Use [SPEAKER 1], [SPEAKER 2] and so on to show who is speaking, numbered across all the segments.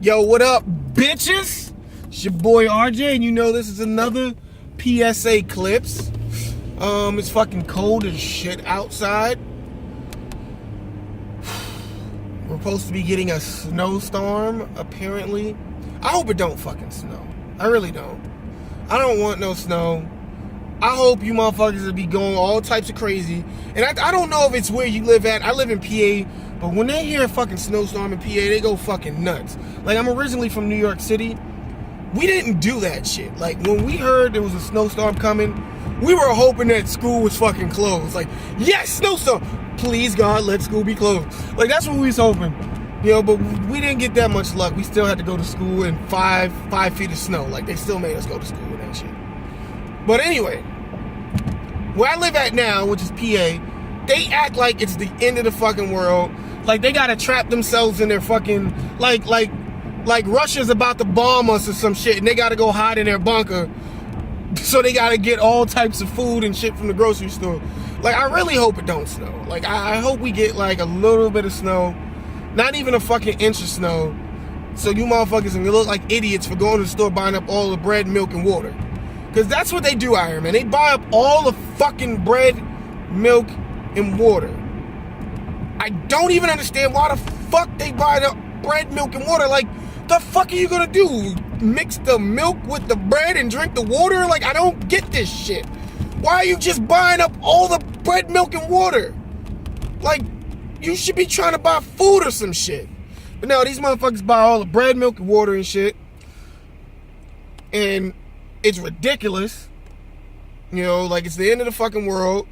[SPEAKER 1] Yo, what up, bitches? It's your boy RJ, and you know this is another PSA Clips. It's fucking cold as shit outside. We're supposed to be getting a snowstorm, apparently. I hope it don't fucking snow. I really don't. I don't want no snow. I hope you motherfuckers will be going all types of crazy. And I don't know if it's where you live at. I live in PA. But when they hear a fucking snowstorm in PA, they go fucking nuts. Like, I'm originally from New York City. We didn't do that shit. Like, when we heard there was a snowstorm coming, we were hoping that school was fucking closed. Like, yes, snowstorm. Please, God, let school be closed. Like, that's what we was hoping. You know, but we didn't get that much luck. We still had to go to school in 5 feet of snow. Like, they still made us go to school and that shit. But anyway, where I live at now, which is PA, they act like it's the end of the fucking world. Like, they gotta trap themselves in their fucking, like Russia's about to bomb us or some shit, and they gotta go hide in their bunker. So they gotta get all types of food and shit from the grocery store. Like, I really hope it don't snow. Like, I hope we get, like, a little bit of snow. Not even a fucking inch of snow. So you motherfuckers can look like idiots for going to the store buying up all the bread, milk, and water. Because that's what they do out here, man. They buy up all the fucking bread, milk, and water. I don't even understand why the fuck they buy the bread, milk, and water. Like, the fuck are you gonna do? Mix the milk with the bread and drink the water? Like, I don't get this shit. Why are you just buying up all the bread, milk, and water? Like, you should be trying to buy food or some shit. But no, these motherfuckers buy all the bread, milk, and water and shit. And it's ridiculous. You know, like, it's the end of the fucking world.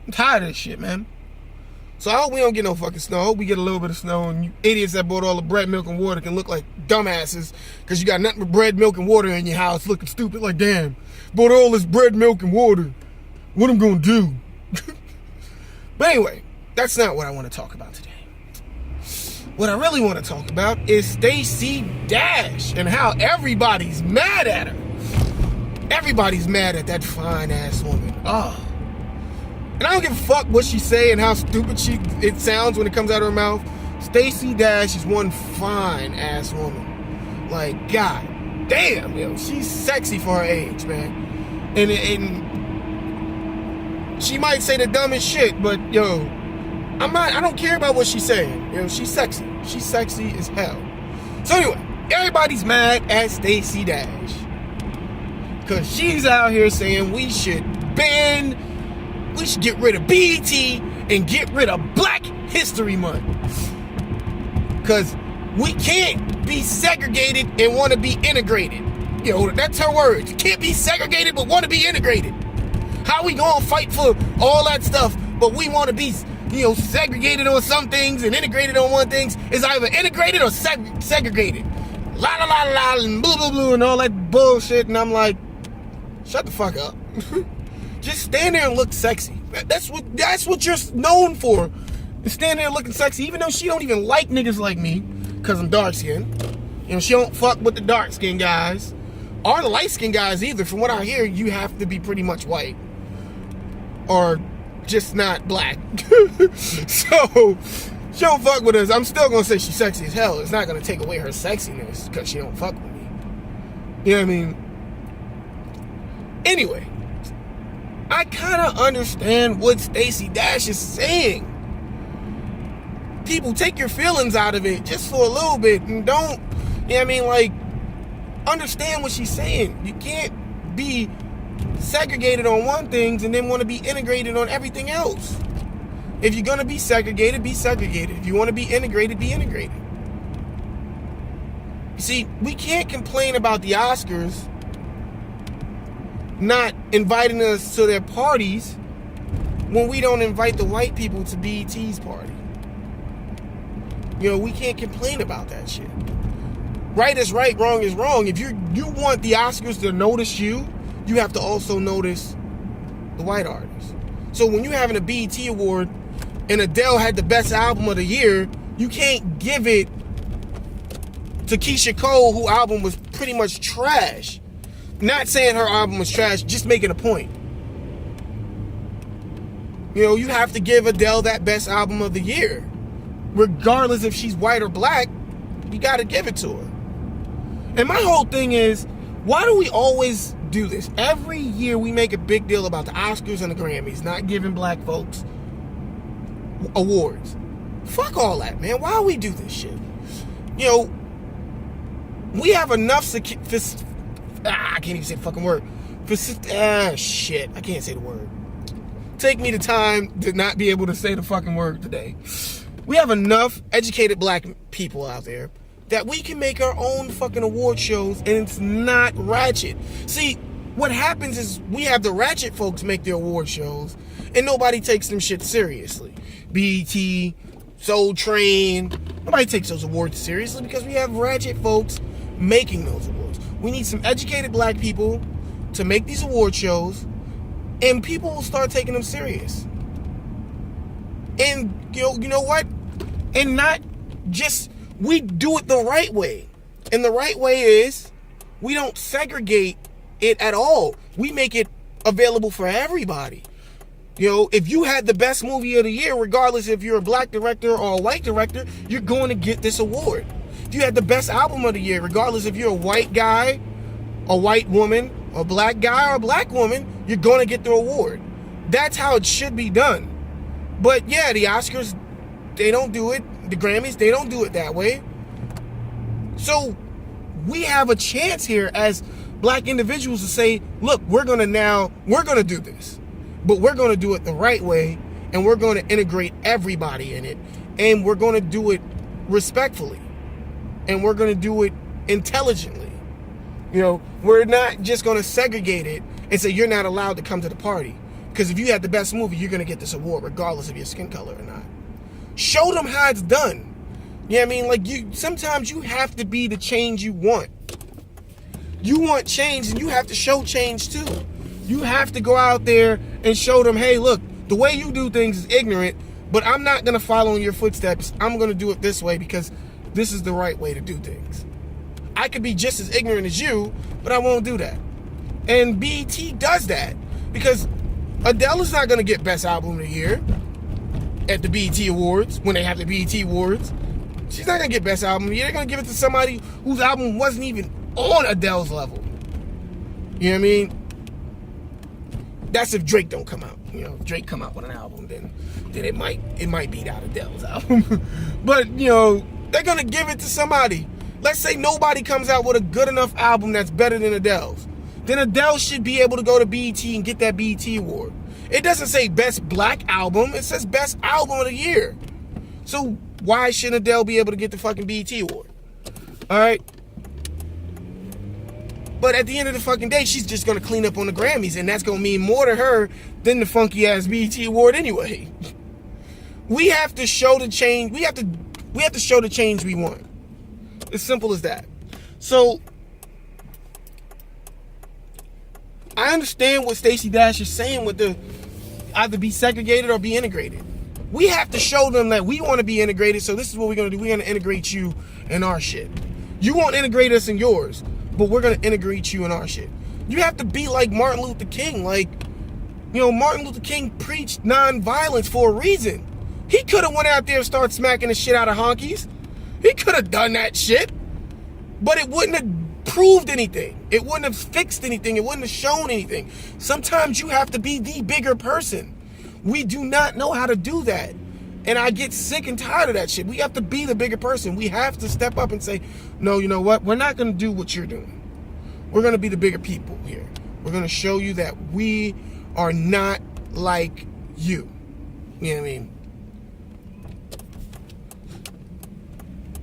[SPEAKER 1] I'm tired of this shit, man. So I hope we don't get no fucking snow. I hope we get a little bit of snow, and you idiots that bought all the bread, milk, and water can look like dumbasses because you got nothing but bread, milk, and water in your house looking stupid. Like, damn, bought all this bread, milk, and water. What I'm gonna do? But anyway, that's not what I want to talk about today. What I really want to talk about is Stacey Dash and how everybody's mad at her. Everybody's mad at that fine-ass woman. Oh. And I don't give a fuck what she say and how stupid it sounds when it comes out of her mouth. Stacey Dash is one fine-ass woman. Like, god damn, yo, she's sexy for her age, man. And she might say the dumbest shit, but yo, I don't care about what she's saying. You know, she's sexy. She's sexy as hell. So anyway, everybody's mad at Stacey Dash. Cause she's out here saying we should get rid of BET and get rid of Black History Month. Cause we can't be segregated and want to be integrated. You know, that's her words. You can't be segregated but want to be integrated. How we gonna fight for all that stuff, but we want to be, you know, segregated on some things and integrated on one things? Is either integrated or segregated. La la la la and blah blah blah and all that bullshit. And I'm like, shut the fuck up. Just stand there and look sexy. That's what you're known for. Stand there looking sexy, even though she don't even like niggas like me, cause I'm dark skinned. You know, she don't fuck with the dark skinned guys or the light skinned guys either. From what I hear, you have to be pretty much white or just not black. So she don't fuck with us. I'm still gonna say she's sexy as hell. It's not gonna take away her sexiness because she don't fuck with me. You know what I mean? Anyway, I kind of understand what Stacey Dash is saying. People, take your feelings out of it just for a little bit and don't, you know what I mean, like, understand what she's saying. You can't be segregated on one thing and then want to be integrated on everything else. If you're going to be segregated, be segregated. If you want to be integrated, be integrated. You see, we can't complain about the Oscars not inviting us to their parties when we don't invite the white people to BET's party. You know, we can't complain about that shit. Right is right, wrong is wrong. If you want the Oscars to notice you, you have to also notice the white artists. So when you're having a BET award and Adele had the best album of the year, you can't give it to Keisha Cole, whose album was pretty much trash. Not saying her album was trash, just making a point. You know, you have to give Adele that best album of the year. Regardless if she's white or black, you got to give it to her. And my whole thing is, why do we always do this? Every year we make a big deal about the Oscars and the Grammys not giving black folks awards. Fuck all that, man. Why do we do this shit? You know, we have enough I can't even say the fucking word. Shit. I can't say the word. Take me the time to not be able to say the fucking word today. We have enough educated black people out there that we can make our own fucking award shows, and it's not ratchet. See, what happens is we have the ratchet folks make their award shows, and nobody takes them shit seriously. BET, Soul Train, nobody takes those awards seriously because we have ratchet folks making those awards. We need some educated black people to make these award shows, and people will start taking them serious. And you know what? And not just, we do it the right way. And the right way is we don't segregate it at all. We make it available for everybody. You know, if you had the best movie of the year, regardless if you're a black director or a white director, you're going to get this award. If you had the best album of the year, regardless if you're a white guy, a white woman, a black guy or a black woman, you're going to get the award. That's how it should be done. But yeah, the Oscars, they don't do it. The Grammys, they don't do it that way. So we have a chance here as black individuals to say, look, we're going to do this. But we're going to do it the right way, and we're going to integrate everybody in it, and we're going to do it respectfully, and we're going to do it intelligently. You know, we're not just going to segregate it and say you're not allowed to come to the party. Because if you had the best movie, you're going to get this award regardless of your skin color or not. Show them how it's done. You know what I mean? Like, sometimes you have to be the change you want. You want change, and you have to show change too. You have to go out there and show them, hey, look, the way you do things is ignorant, but I'm not going to follow in your footsteps. I'm going to do it this way because this is the right way to do things. I could be just as ignorant as you, but I won't do that. And BET does that because Adele is not going to get Best Album of the Year at the BET Awards when they have the BET Awards. She's not going to get Best Album of the Year. They're going to give it to somebody whose album wasn't even on Adele's level. You know what I mean? That's if Drake don't come out. You know, if Drake come out with an album, then it might beat out Adele's album. But, you know, they're going to give it to somebody. Let's say nobody comes out with a good enough album that's better than Adele's. Then Adele should be able to go to BET and get that BET award. It doesn't say Best Black Album. It says Best Album of the Year. So why shouldn't Adele be able to get the fucking BET award? All right? But at the end of the fucking day, she's just going to clean up on the Grammys, and that's going to mean more to her than the funky-ass BET award anyway. We have to show the change. We have to show the change we want. As simple as that. So I understand what Stacey Dash is saying with the either be segregated or be integrated. We have to show them that we want to be integrated, so this is what we're going to do. We're going to integrate you in our shit. You won't integrate us in yours, but we're going to integrate you in our shit. You have to be like Martin Luther King. Like, you know, Martin Luther King preached nonviolence for a reason. He could have went out there and started smacking the shit out of honkies. He could have done that shit, but it wouldn't have proved anything. It wouldn't have fixed anything. It wouldn't have shown anything. Sometimes you have to be the bigger person. We do not know how to do that. And I get sick and tired of that shit. We have to be the bigger person. We have to step up and say, no, you know what? We're not going to do what you're doing. We're going to be the bigger people here. We're going to show you that we are not like you. You know what I mean?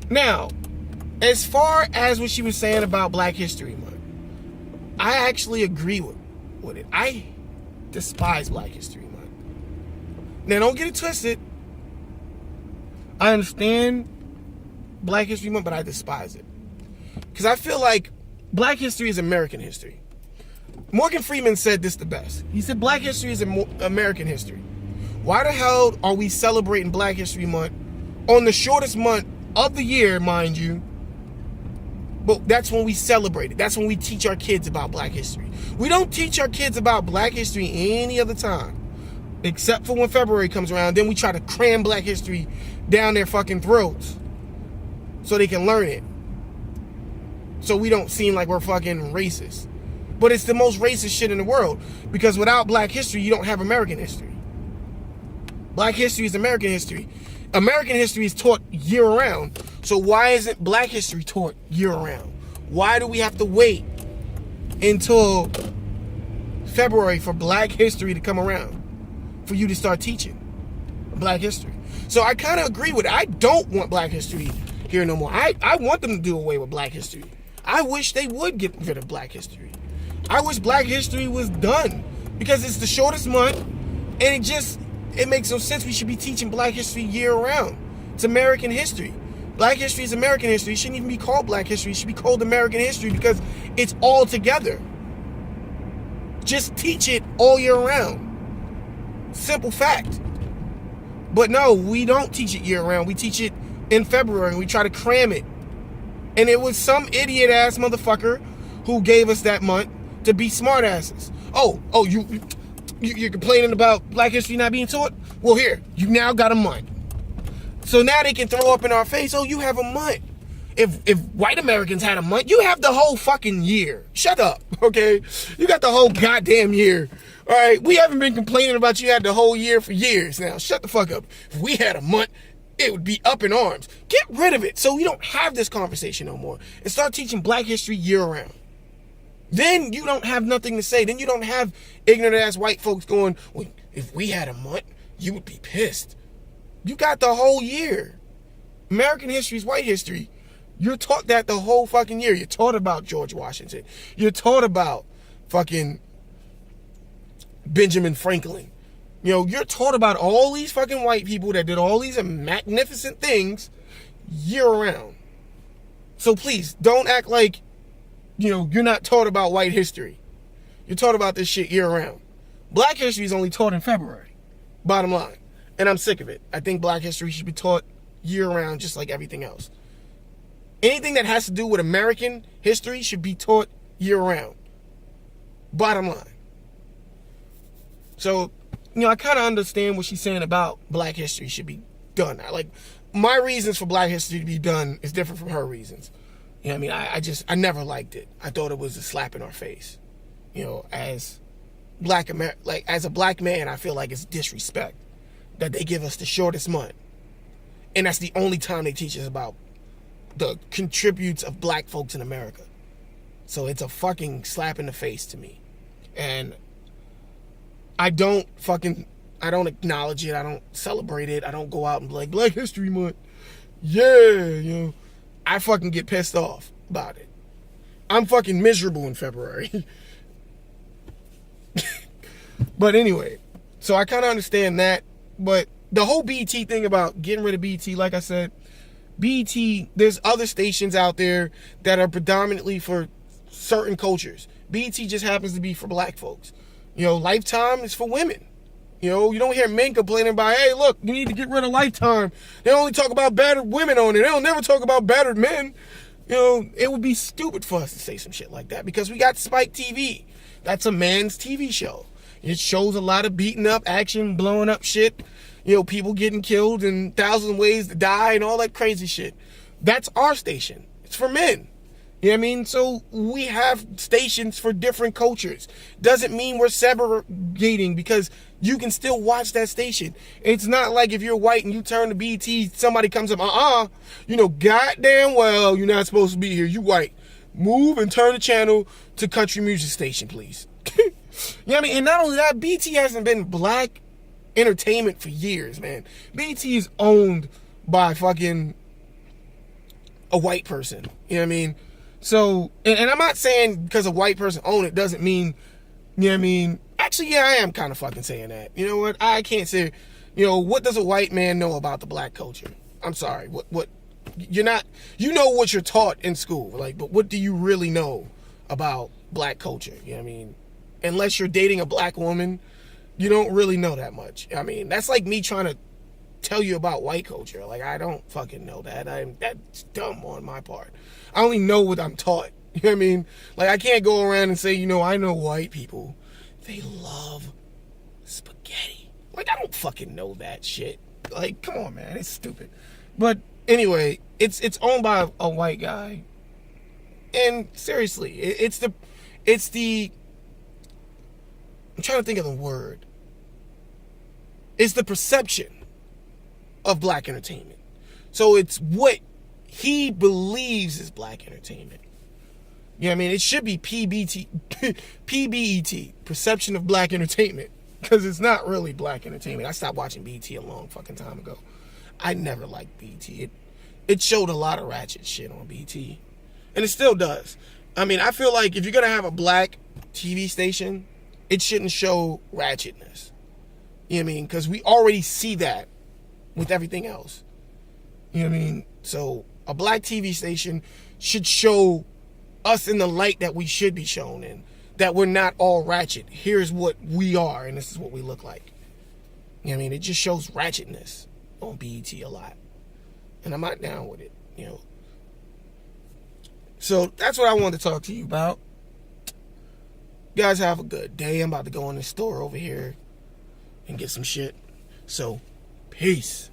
[SPEAKER 1] Now, as far as what she was saying about Black History Month, I actually agree with it. I despise Black History Month. Now, don't get it twisted. I understand Black History Month, but I despise it. Because I feel like Black history is American history. Morgan Freeman said this the best. He said Black history is American history. Why the hell are we celebrating Black History Month on the shortest month of the year, mind you? But that's when we celebrate it. That's when we teach our kids about Black history. We don't teach our kids about Black history any other time. Except for when February comes around. Then we try to cram Black history down their fucking throats so they can learn it. so we don't seem like we're fucking racist. But it's the most racist shit in the world, because without black history, you don't have American history. Black history is American history. American history is taught year-round, so why isn't black history taught year-round? Why do we have to wait until February for black history to come around, for you to start teaching black history? So I kind of agree with it. I don't want black history here no more. I want them to do away with black history. I wish they would get rid of black history. I wish black history was done, because it's the shortest month, and it makes no sense. We should be teaching black history year-round. It's American history. Black history is American history. It shouldn't even be called black history. It should be called American history, because it's all together. Just teach it all year round. Simple fact. But no, we don't teach it year round. We teach it in February. We try to cram it. And it was some idiot ass motherfucker who gave us that month to be smart asses. You're complaining about black history not being taught? Well, here, you now got a month. So now they can throw up in our face, oh, you have a month. If white Americans had a month, you have the whole fucking year. Shut up, okay? You got the whole goddamn year. All right, we haven't been complaining about you had the whole year for years now. Shut the fuck up. If we had a month, it would be up in arms. Get rid of it so we don't have this conversation no more, and start teaching black history year-round. Then you don't have nothing to say. Then you don't have ignorant-ass white folks going, well, if we had a month, you would be pissed. You got the whole year. American history is white history. You're taught that the whole fucking year. You're taught about George Washington. You're taught about fucking Benjamin Franklin. You know, you're taught about all these fucking white people that did all these magnificent things year-round. So please, don't act like, you know, you're not taught about white history. You're taught about this shit year-round. Black history is only taught in February. Bottom line. And I'm sick of it. I think black history should be taught year-round, just like everything else. Anything that has to do with American history should be taught year-round. Bottom line. So, you know, I kind of understand what she's saying about black history should be done. My reasons for black history to be done is different from her reasons. You know what I mean? I never liked it. I thought it was a slap in our face. You know, as a black man, I feel like it's disrespect that they give us the shortest month. And that's the only time they teach us about the contributes of black folks in America. So it's a fucking slap in the face to me. And I don't acknowledge it. I don't celebrate it. I don't go out and be like, Black History Month. Yeah, you know. I fucking get pissed off about it. I'm fucking miserable in February. But anyway, so I kind of understand that. But the whole BET thing about getting rid of BET, like I said, BET, there's other stations out there that are predominantly for certain cultures. BET just happens to be for black folks. You know, Lifetime is for women. You know, you don't hear men complaining about, hey, look, you need to get rid of Lifetime. They only talk about battered women on it. They don't never talk about battered men. You know, it would be stupid for us to say some shit like that, because we got Spike TV. That's a man's TV show. It shows a lot of beating up, action, blowing up shit. You know, people getting killed and 1,000 ways to die and all that crazy shit. That's our station. It's for men. You know what I mean? So we have stations for different cultures. Doesn't mean we're segregating, because you can still watch that station. It's not like if you're white and you turn to BT, somebody comes up, you know, goddamn well you're not supposed to be here. You white. Move and turn the channel to country music station, please. You know what I mean? And not only that, BT hasn't been black entertainment for years, man. BT is owned by fucking a white person. You know what I mean? So, and I'm not saying because a white person own it doesn't mean, you know what I mean? Actually, yeah, I am kind of fucking saying that. You know what? I can't say, you know, what does a white man know about the black culture? I'm sorry. What, you're not, you know what you're taught in school, like, but what do you really know about black culture? You know what I mean? Unless you're dating a black woman, you don't really know that much. I mean, that's like me trying to tell you about white culture. Like, I don't fucking know that. That's dumb on my part. I only know what I'm taught. You know what I mean? Like, I can't go around and say, you know, I know white people, they love spaghetti. Like, I don't fucking know that shit. Like, come on, man. It's stupid. But anyway, it's owned by a white guy. And seriously, it's the I'm trying to think of the word. It's the perception of black entertainment. So it's what he believes is black entertainment. You know what I mean? It should be PBET, perception of black entertainment, because it's not really black entertainment. I stopped watching BET a long fucking time ago. I never liked BET. It showed a lot of ratchet shit on BET, and it still does. I mean, I feel like if you're gonna have a black TV station, it shouldn't show ratchetness. You know what I mean? Because we already see that with everything else. You know what I mean? So a black TV station should show us in the light that we should be shown in. That we're not all ratchet. Here's what we are, and this is what we look like. You know what I mean? It just shows ratchetness on BET a lot. And I'm not down with it, you know. So that's what I wanted to talk to you about. You guys have a good day. I'm about to go in the store over here and get some shit. So, peace.